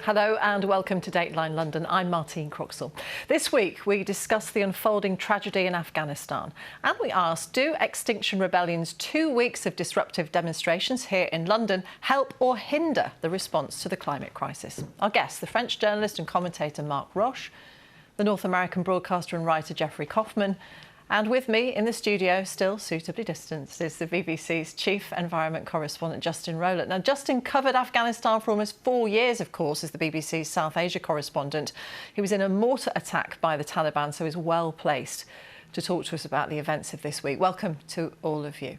Hello and welcome to Dateline London. I'm Martine Croxall. This week we discuss the unfolding tragedy in Afghanistan and we ask, do Extinction Rebellion's 2 weeks of disruptive demonstrations here in London help or hinder the response to the climate crisis? Our guests, the French journalist and commentator Mark Roche, the North American broadcaster and writer Jeffrey Kaufman, and with me in the studio, still suitably distanced, is the BBC's chief environment correspondent, Justin Rowlett. Now, Justin covered Afghanistan for almost 4 years, of course, as the BBC's South Asia correspondent. He was in a mortar attack by the Taliban, so is well placed to talk to us about the events of this week. Welcome to all of you.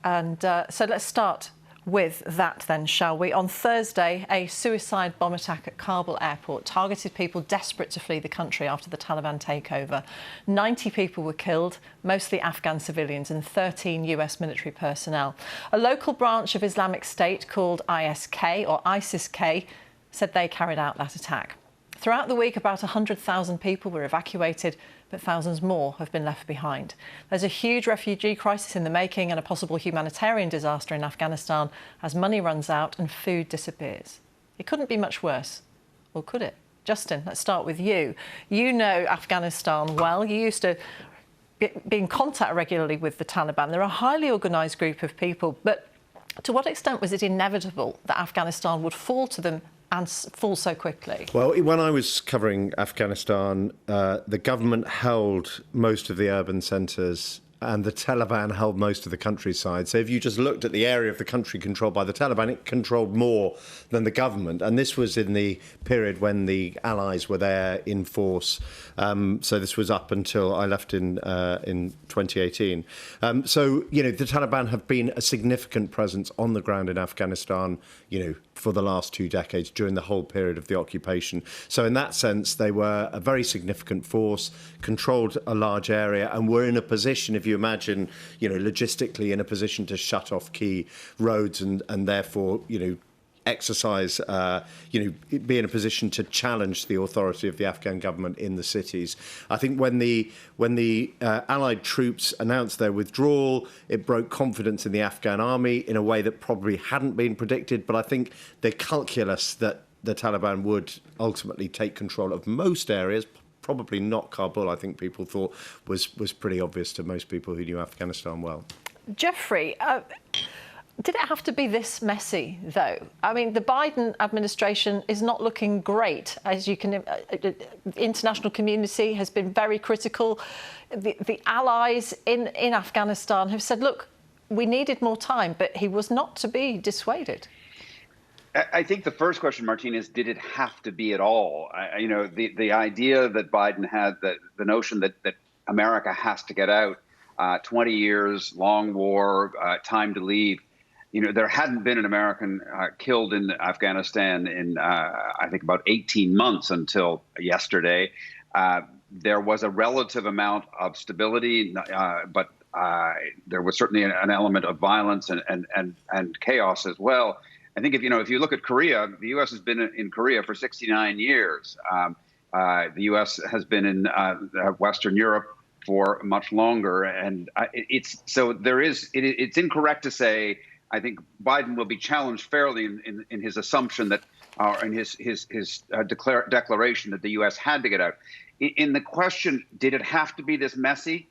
And so let's start with that then, shall we? On Thursday, a suicide bomb attack at Kabul airport targeted people desperate to flee the country after the Taliban takeover. 90 people were killed, mostly Afghan civilians, and 13 US military personnel. A local branch of Islamic State called ISK, or ISIS-K, said they carried out that attack. Throughout the week, about 100,000 people were evacuated, but thousands more have been left behind. There's a huge refugee crisis in the making and a possible humanitarian disaster in Afghanistan as money runs out and food disappears. It couldn't be much worse, or could it? Justin, let's start with you. You know Afghanistan well. You used to be in contact regularly with the Taliban. They're a highly organised group of people, but to what extent was it inevitable that Afghanistan would fall to them and fall so quickly? Well, when I was covering Afghanistan, the government held most of the urban centres and the Taliban held most of the countryside. So if you just looked at the area of the country controlled by the Taliban, it controlled more than the government. And this was in the period when the Allies were there in force. So this was up until I left in 2018. So, you know, the Taliban have been a significant presence on the ground in Afghanistan, you know, for the last 2 decades during the whole period of the occupation. So in that sense, they were a very significant force, controlled a large area, and were in a position, if you imagine, you know, logistically in a position to shut off key roads and therefore, you know, exercise, you know, be in a position to challenge the authority of the Afghan government in the cities. I think when the Allied troops announced their withdrawal, it broke confidence in the Afghan army in a way that probably hadn't been predicted. But I think the calculus that the Taliban would ultimately take control of most areas, probably not Kabul, I think people thought was pretty obvious to most people who knew Afghanistan well. Jeffrey, did it have to be this messy, though? I mean, the Biden administration is not looking great. As you can, the international community has been very critical. The allies in Afghanistan have said, look, we needed more time, but he was not to be dissuaded. I think the first question, Martine, is did it have to be at all? You know, the idea that Biden had, the notion that America has to get out, 20 years, long war, time to leave. You know, there hadn't been an American killed in Afghanistan in, I think, about 18 months until yesterday. There was a relative amount of stability, but there was certainly an element of violence and chaos as well. I think if you look at Korea, the U.S. has been in Korea for 69 years. The U.S. has been in Western Europe for much longer, and it's incorrect to say. I think Biden will be challenged fairly in his assumption that, in his declaration that the U.S. had to get out. In the question, did it have to be this messy?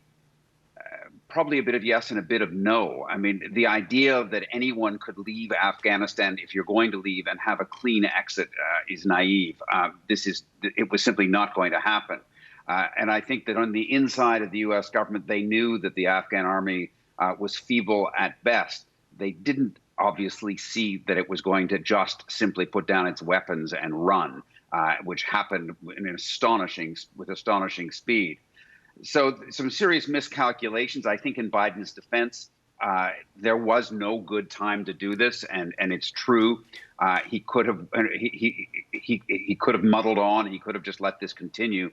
Probably a bit of yes and a bit of no. I mean, the idea that anyone could leave Afghanistan if you're going to leave and have a clean exit is naive. It was simply not going to happen. And I think that on the inside of the U.S. government, they knew that the Afghan army was feeble at best. They didn't obviously see that it was going to just simply put down its weapons and run, which happened with astonishing speed. So some serious miscalculations, I think, in Biden's defense. There was no good time to do this, and it's true. He could have muddled on. He could have just let this continue.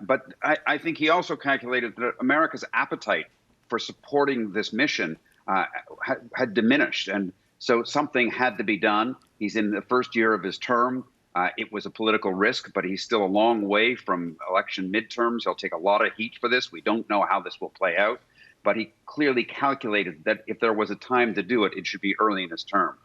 But I think he also calculated that America's appetite for supporting this mission had diminished. And so something had to be done. He's in the first year of his term. It was a political risk, but he's still a long way from election midterms. He'll take a lot of heat for this. We don't know how this will play out. But he clearly calculated that if there was a time to do it, it should be early in his term.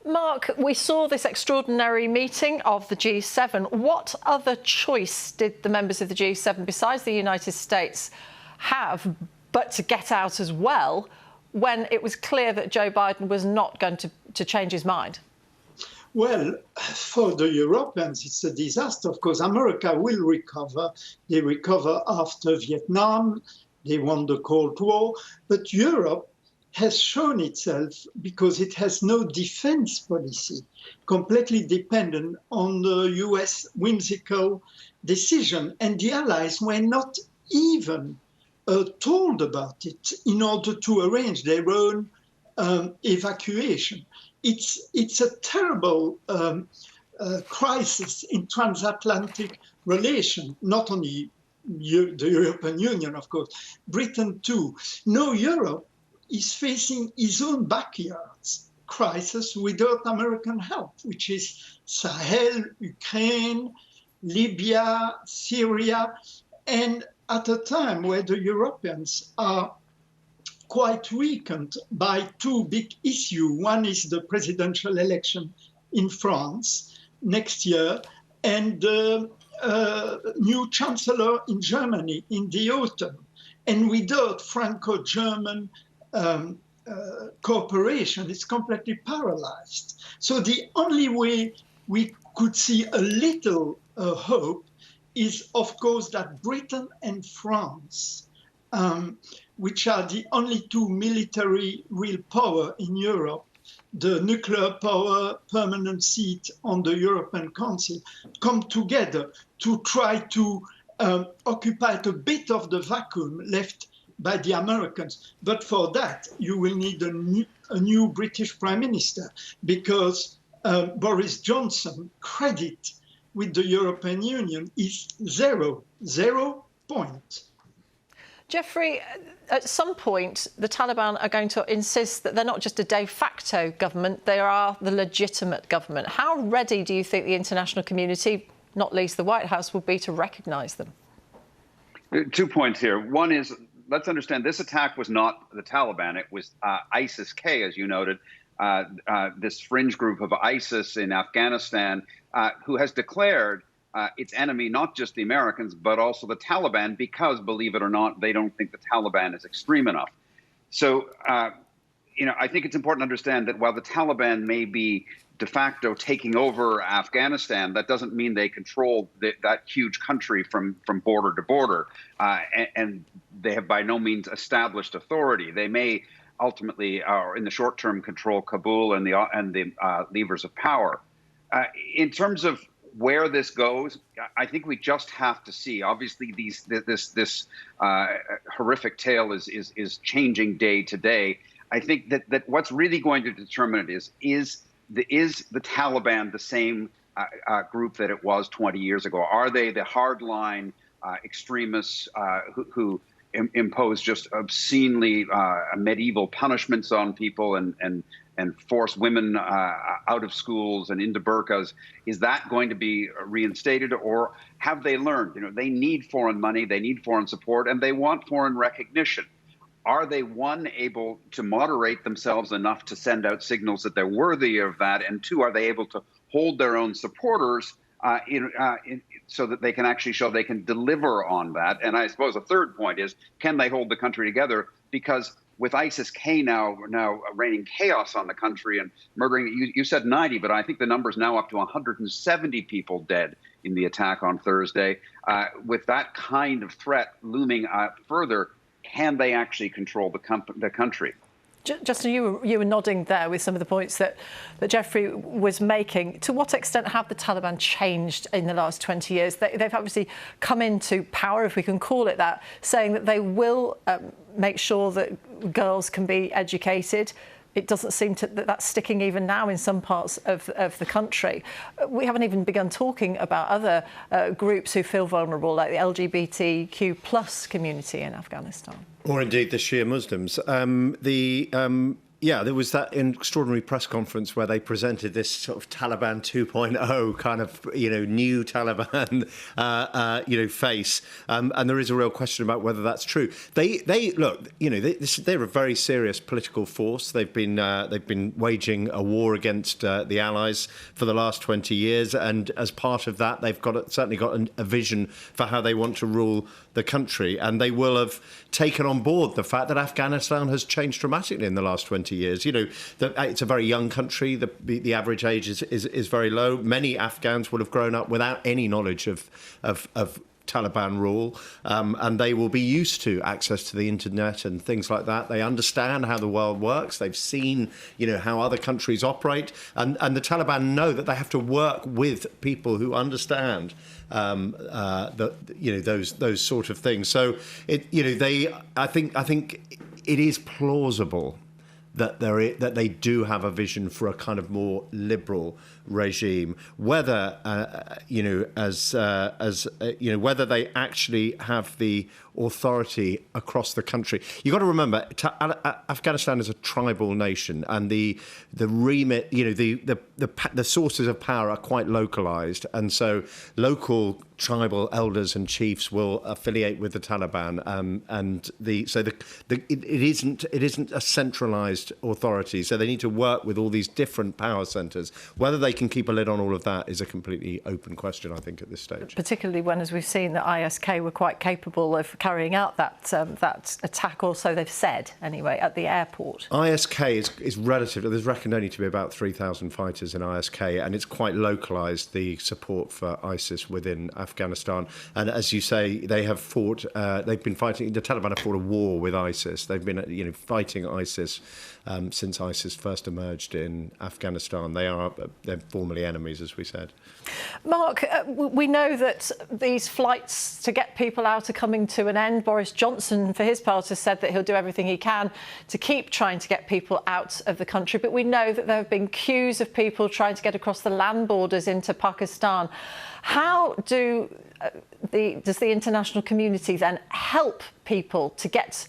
Mark, we saw this extraordinary meeting of the G7. What other choice did the members of the G7, besides the United States, have but to get out as well when it was clear that Joe Biden was not going to change his mind? Well, for the Europeans, it's a disaster. Of course, America will recover. They recover after Vietnam. They won the Cold War. But Europe has shown itself, because it has no defense policy, completely dependent on the US whimsical decision. And the allies were not even told about it in order to arrange their own evacuation. It's a terrible crisis in transatlantic relation, not only the European Union, of course, Britain too. No, Europe is facing its own backyards crisis without American help, which is Sahel, Ukraine, Libya, Syria, and at a time where the Europeans are quite weakened by two big issues. One is the presidential election in France next year, and the new chancellor in Germany in the autumn. And without Franco-German cooperation, it's completely paralyzed. So the only way we could see a little hope is, of course, that Britain and France, which are the only two military real power in Europe, the nuclear power permanent seat on the European Council, come together to try to occupy a bit of the vacuum left by the Americans. But for that, you will need a new British Prime Minister, because Boris Johnson credit with the European Union is 0 point. Jeffrey, at some point, the Taliban are going to insist that they're not just a de facto government, they are the legitimate government. How ready do you think the international community, not least the White House, will be to recognise them? 2 points here. One is, let's understand, this attack was not the Taliban. It was ISIS-K, as you noted, this fringe group of ISIS in Afghanistan, who has declared its enemy, not just the Americans, but also the Taliban, because, believe it or not, they don't think the Taliban is extreme enough. So, I think it's important to understand that while the Taliban may be de facto taking over Afghanistan, that doesn't mean they control that huge country from border to border. And they have by no means established authority. They may ultimately, or in the short term, control Kabul and the levers of power. In terms of where this goes, I think we just have to see. Obviously, this horrific tale is changing day to day. I think that what's really going to determine it is the Taliban the same group that it was 20 years ago? Are they the hardline extremists who impose just obscenely medieval punishments on people and force women out of schools and into burqas? Is that going to be reinstated, or have they learned? They need foreign money, they need foreign support, and they want foreign recognition. Are they, one, able to moderate themselves enough to send out signals that they're worthy of that? And two, are they able to hold their own supporters so that they can actually show they can deliver on that? And I suppose a third point is, can they hold the country together? Because with ISIS-K now raining chaos on the country and murdering, you said 90, but I think the number's now up to 170 people dead in the attack on Thursday. With that kind of threat looming further, can they actually control the country? Justin, you were nodding there with some of the points that Jeffrey was making. To what extent have the Taliban changed in the last 20 years? They've obviously come into power, if we can call it that, saying that they will make sure that girls can be educated. It doesn't seem that that's sticking even now in some parts of the country. We haven't even begun talking about other groups who feel vulnerable, like the LGBTQ+ community in Afghanistan. Or indeed the Shia Muslims. Yeah, there was that extraordinary press conference where they presented this sort of Taliban 2.0 kind of, new Taliban, face. And there is a real question about whether that's true. They look, they're a very serious political force. They've been waging a war against the Allies for the last 20 years. And as part of that, they've certainly got a vision for how they want to rule the country. And they will have taken on board the fact that Afghanistan has changed dramatically in the last 20 years. It's a very young country. The average age is very low. Many Afghans will have grown up without any knowledge of Taliban rule, and they will be used to access to the internet and things like that. They understand how the world works. They've seen, how other countries operate, and the Taliban know that they have to work with people who understand those sort of things. So I think it is plausible that they do have a vision for a kind of more liberal regime. Whether whether they actually have the authority across the country. You've got to remember, Afghanistan is a tribal nation, and the remit, the sources of power are quite localized, and so local tribal elders and chiefs will affiliate with the Taliban, it isn't a centralized authority. So they need to work with all these different power centers. Whether they can keep a lid on all of that is a completely open question, I think, at this stage. Particularly when, as we've seen, the ISK were quite capable of carrying out that attack, or so they've said anyway, at the airport. ISK is relative. There's reckoned only to be about 3,000 fighters in ISK, and it's quite localised, the support for ISIS within Afghanistan. And as you say, they have fought. They've been fighting. The Taliban have fought a war with ISIS. They've been, fighting ISIS since ISIS first emerged in Afghanistan. They're formerly enemies, as we said. Mark, we know that these flights to get people out are coming to an end. Boris Johnson, for his part, has said that he'll do everything he can to keep trying to get people out of the country. But we know that there have been queues of people trying to get across the land borders into Pakistan. How does the international community then help people to get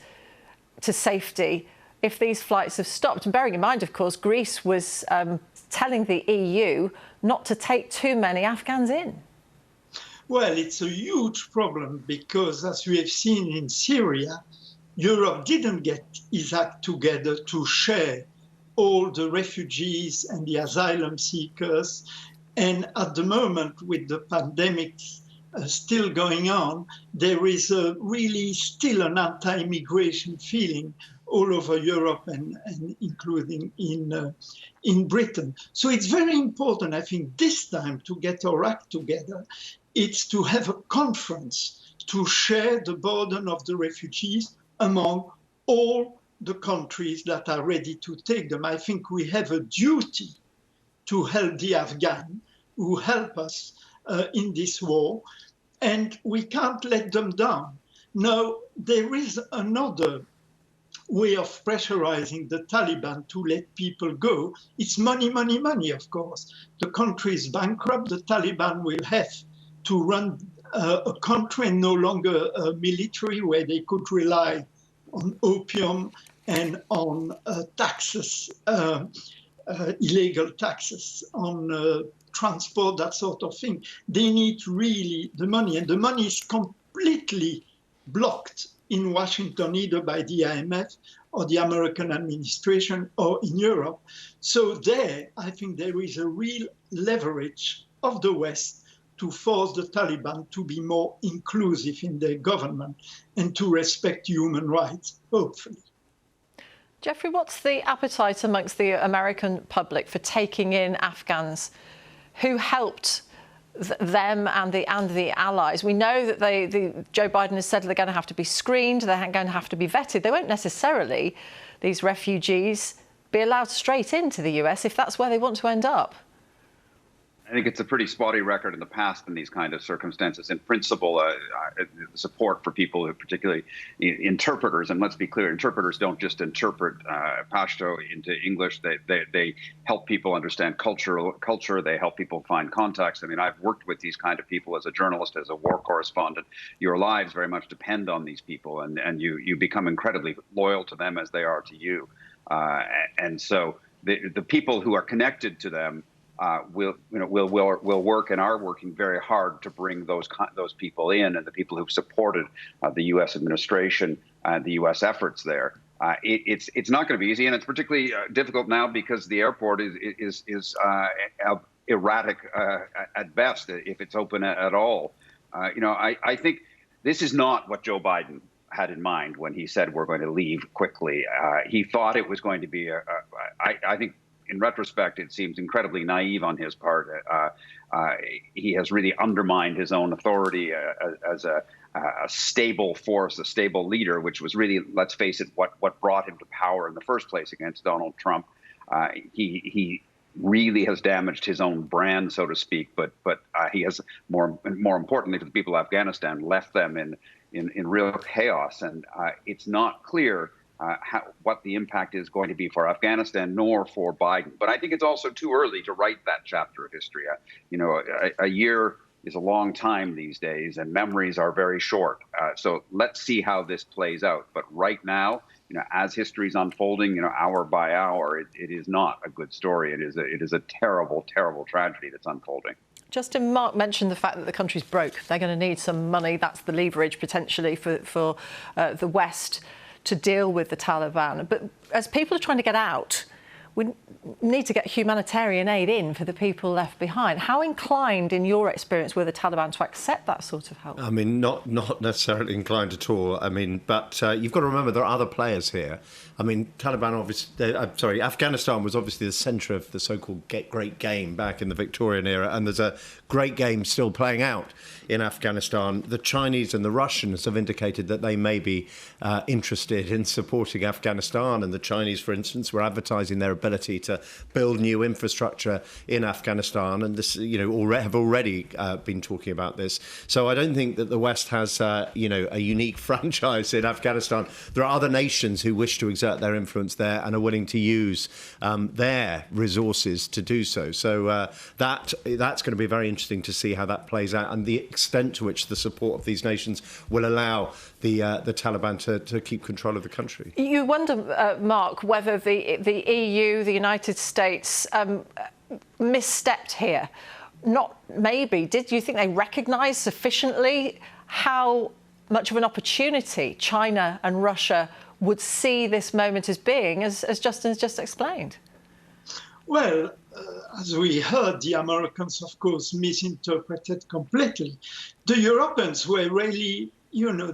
to safety if these flights have stopped? And bearing in mind, of course, Greece was telling the EU not to take too many Afghans in. Well, it's a huge problem because, as we have seen in Syria, Europe didn't get its act together to share all the refugees and the asylum seekers. And at the moment, with the pandemic still going on, there is really still an anti-immigration feeling all over Europe and including in Britain. So it's very important, I think, this time to get our act together. It's to have a conference to share the burden of the refugees among all the countries that are ready to take them. I think we have a duty to help the Afghans who help us in this war, and we can't let them down. Now, there is another way of pressurizing the Taliban to let people go. It's money, money, money, of course. The country is bankrupt. The Taliban will have to run a country and no longer a military where they could rely on opium and on taxes, illegal taxes on transport, that sort of thing. They need really the money, and the money is completely blocked in Washington, either by the IMF or the American administration or in Europe. So there, I think there is a real leverage of the West to force the Taliban to be more inclusive in their government and to respect human rights, hopefully. Jeffrey, what's the appetite amongst the American public for taking in Afghans who helped them and the allies? We know that Joe Biden has said they're going to have to be screened, they're going to have to be vetted. They won't necessarily, these refugees, be allowed straight into the US if that's where they want to end up. I think it's a pretty spotty record in the past in these kind of circumstances. In principle, support for people, who particularly interpreters, and let's be clear, interpreters don't just interpret Pashto into English. They help people understand culture. They help people find context. I mean, I've worked with these kind of people as a journalist, as a war correspondent. Your lives very much depend on these people, and you become incredibly loyal to them as they are to you. And so the people who are connected to them will work and are working very hard to bring those people in, and the people who've supported the U.S. administration and the U.S. efforts there. It's not going to be easy, and it's particularly difficult now because the airport is erratic at best, if it's open at all. I think this is not what Joe Biden had in mind when he said we're going to leave quickly. He thought it was going to be I think, in retrospect, it seems incredibly naive on his part. He has really undermined his own authority as a stable force, a stable leader, which was really, let's face it, what brought him to power in the first place against Donald Trump. He really has damaged his own brand, so to speak, but he has, more importantly for the people of Afghanistan, left them in real chaos. And it's not clear what the impact is going to be for Afghanistan, nor for Biden. But I think it's also too early to write that chapter of history. A year is a long time these days, and memories are very short. So let's see how this plays out. But right now, as history's unfolding, hour by hour, it is not a good story. It is a terrible, terrible tragedy that's unfolding. Justin, Mark mentioned the fact that the country's broke. They're going to need some money. That's the leverage potentially for the West to deal with the Taliban. But as people are trying to get out, we need to get humanitarian aid in for the people left behind. How inclined, in your experience, were the Taliban to accept that sort of help? I mean, not necessarily inclined at all. I mean, but you've got to remember there are other players here. I mean, Afghanistan was obviously the centre of the so-called Great Game back in the Victorian era, and there's a great game still playing out in Afghanistan. The Chinese and the Russians have indicated that they may be interested in supporting Afghanistan, and the Chinese, for instance, were advertising their ability to build new infrastructure in Afghanistan, and this, have already been talking about this. So I don't think that the West has, a unique franchise in Afghanistan. There are other nations who wish to exert their influence there and are willing to use their resources to do so. So that's going to be very interesting to see how that plays out, and the extent to which the support of these nations will allow the Taliban to keep control of the country. You wonder, Mark, whether the EU, the United States, misstepped here. Not maybe. Did you think they recognised sufficiently how much of an opportunity China and Russia would see this moment as being, as Justin's just explained? Well, as we heard, the Americans, of course, misinterpreted completely. The Europeans were really,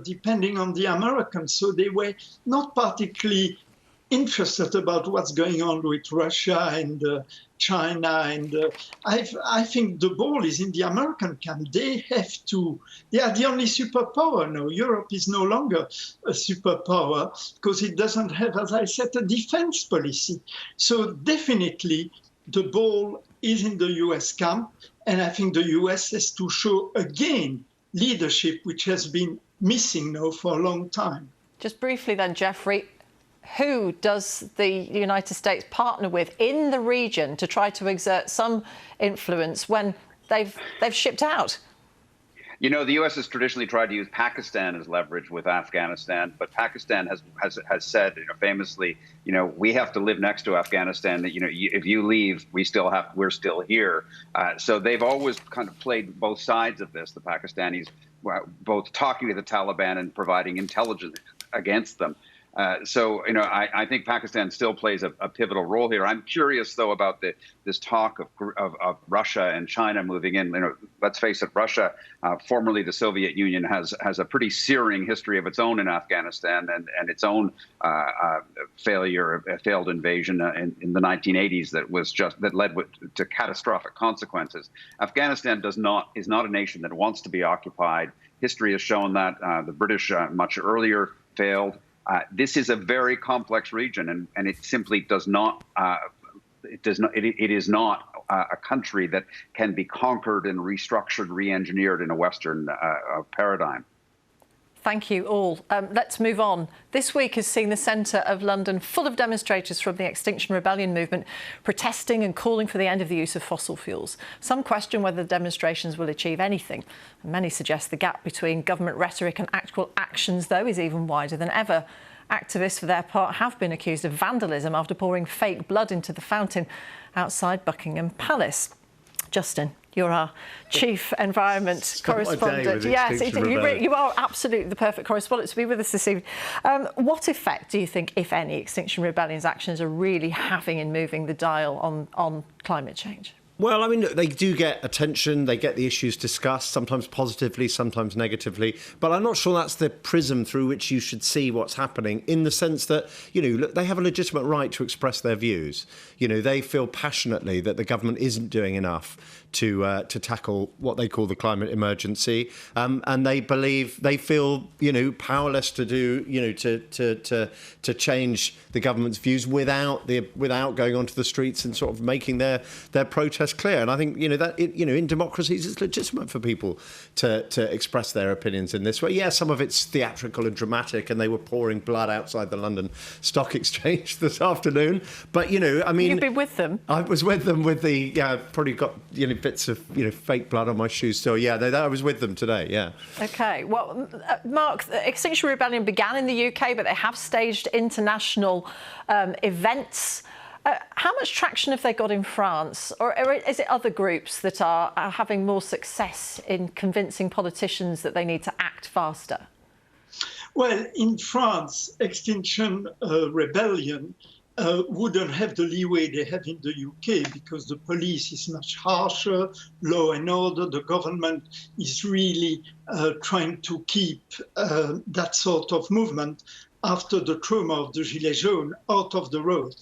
depending on the Americans, so they were not particularly interested about what's going on with Russia and China. And I think the ball is in the American camp. They are the only superpower now. Europe is no longer a superpower because it doesn't have, as I said, a defense policy. So definitely the ball is in the US camp. And I think the US has to show again leadership, which has been missing now for a long time. Just briefly then, Jeffrey, who does the United States partner with in the region to try to exert some influence when they've shipped out? The U.S. has traditionally tried to use Pakistan as leverage with Afghanistan, but Pakistan has said, famously, we have to live next to Afghanistan. If you leave, we're still here. So they've always kind of played both sides of this. The Pakistanis, both talking to the Taliban and providing intelligence against them. I think Pakistan still plays a pivotal role here. I'm curious, though, about this talk of Russia and China moving in. Let's face it, Russia, formerly the Soviet Union, has a pretty searing history of its own in Afghanistan and its own failed invasion in the 1980s that led to catastrophic consequences. Afghanistan is not a nation that wants to be occupied. History has shown that the British much earlier failed. This is a very complex region, and it simply does not. It is not a country that can be conquered and restructured, re-engineered in a Western paradigm. Thank you all. Let's move on. This week has seen the centre of London full of demonstrators from the Extinction Rebellion movement protesting and calling for the end of the use of fossil fuels. Some question whether the demonstrations will achieve anything. Many suggest the gap between government rhetoric and actual actions, though, is even wider than ever. Activists, for their part, have been accused of vandalism after pouring fake blood into the fountain outside Buckingham Palace. Justin, you're our chief environment correspondent. Yes, you are absolutely the perfect correspondent to be with us this evening. What effect do you think, if any, Extinction Rebellion's actions are really having in moving the dial on climate change? Well, I mean, they do get attention, they get the issues discussed, sometimes positively, sometimes negatively, but I'm not sure that's the prism through which you should see what's happening, in the sense that, look, they have a legitimate right to express their views. They feel passionately that the government isn't doing enough to tackle what they call the climate emergency, and they feel powerless to do to change the government's views without going onto the streets and sort of making their protest clear. And I think that in democracies it's legitimate for people to express their opinions in this way. Yeah, some of it's theatrical and dramatic, and they were pouring blood outside the London Stock Exchange this afternoon. But you've been with them. I was with them with the probably got bits of fake blood on my shoes still. Yeah, I was with them today. Yeah. Okay. Well, Mark, Extinction Rebellion began in the UK, but they have staged international events. How much traction have they got in France, or is it other groups that are having more success in convincing politicians that they need to act faster? Well, in France, Extinction Rebellion wouldn't have the leeway they have in the UK, because the police is much harsher, law and order. The government is really trying to keep that sort of movement after the trauma of the Gilets jaunes out of the road.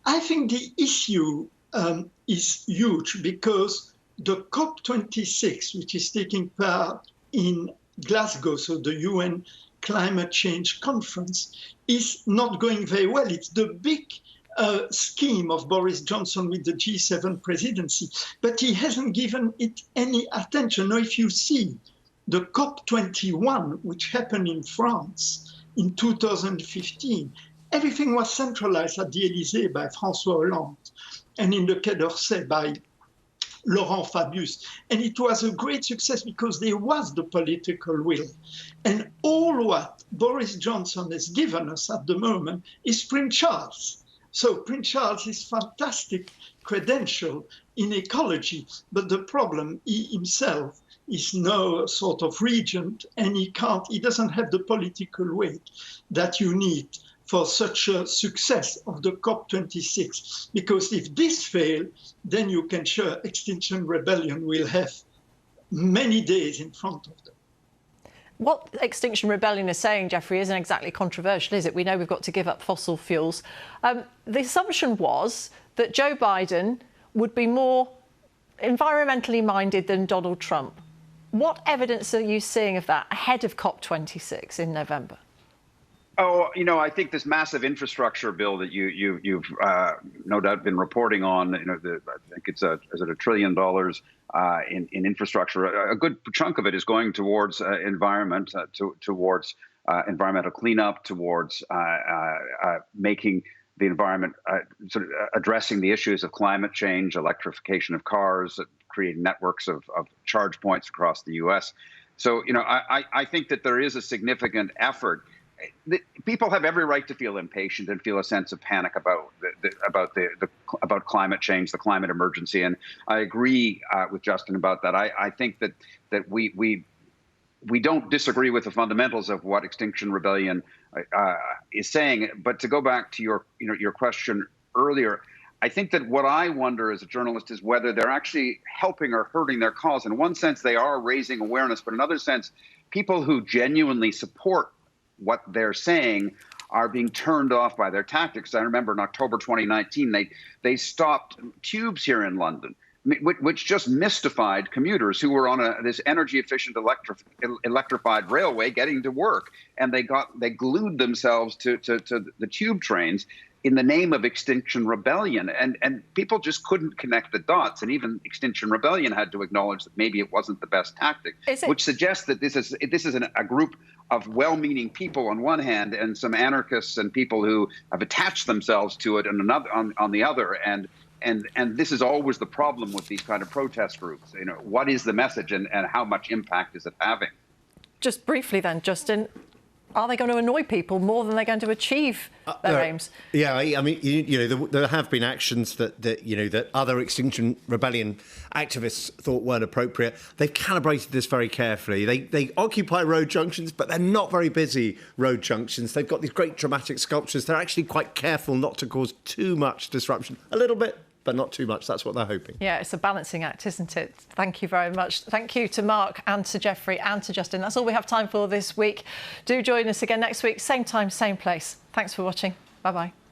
I think the issue is huge, because the COP26, which is taking part in Glasgow, so the UN Climate Change Conference, is not going very well. It's the big scheme of Boris Johnson with the G7 presidency, but he hasn't given it any attention. Now, if you see the COP21, which happened in France in 2015, everything was centralized at the Élysée by François Hollande, and in the Quai d'Orsay by Laurent Fabius. And it was a great success because there was the political will. And all what Boris Johnson has given us at the moment is Prince Charles. So Prince Charles is fantastic credential in ecology, but the problem, he himself is no sort of regent, and he doesn't have the political weight that you need for such a success of the COP26. Because if this fails, then you can sure Extinction Rebellion will have many days in front of them. What Extinction Rebellion is saying, Jeffrey, isn't exactly controversial, is it? We know we've got to give up fossil fuels. The assumption was that Joe Biden would be more environmentally minded than Donald Trump. What evidence are you seeing of that ahead of COP26 in November? Oh, I think this massive infrastructure bill that you've no doubt been reporting on, I think it's $1 trillion in infrastructure. A good chunk of it is going towards environment, towards environmental cleanup, towards making the environment, sort of addressing the issues of climate change, electrification of cars, creating networks of charge points across the U.S. So, I think that there is a significant effort. People have every right to feel impatient and feel a sense of panic about climate change, the climate emergency, and I agree with Justin about that. I think that we don't disagree with the fundamentals of what Extinction Rebellion is saying. But to go back to your question earlier, I think that what I wonder as a journalist is whether they're actually helping or hurting their cause. In one sense, they are raising awareness, but in another sense, people who genuinely support what they're saying are being turned off by their tactics. I remember in October 2019, they stopped tubes here in London, which just mystified commuters who were on this energy-efficient electrified railway getting to work, and they glued themselves to the tube trains in the name of Extinction Rebellion. And people just couldn't connect the dots. And even Extinction Rebellion had to acknowledge that maybe it wasn't the best tactic, which suggests that this is a group of well-meaning people on one hand and some anarchists and people who have attached themselves to it on the other. And this is always the problem with these kind of protest groups. You know, what is the message and how much impact is it having? Just briefly then, Justin, are they going to annoy people more than they're going to achieve their aims? Yeah, I mean, there have been actions that other Extinction Rebellion activists thought weren't appropriate. They've calibrated this very carefully. They occupy road junctions, but they're not very busy road junctions. They've got these great dramatic sculptures. They're actually quite careful not to cause too much disruption. A little bit, but not too much. That's what they're hoping. Yeah, it's a balancing act, isn't it? Thank you very much. Thank you to Mark and to Geoffrey and to Justin. That's all we have time for this week. Do join us again next week, same time, same place. Thanks for watching. Bye-bye.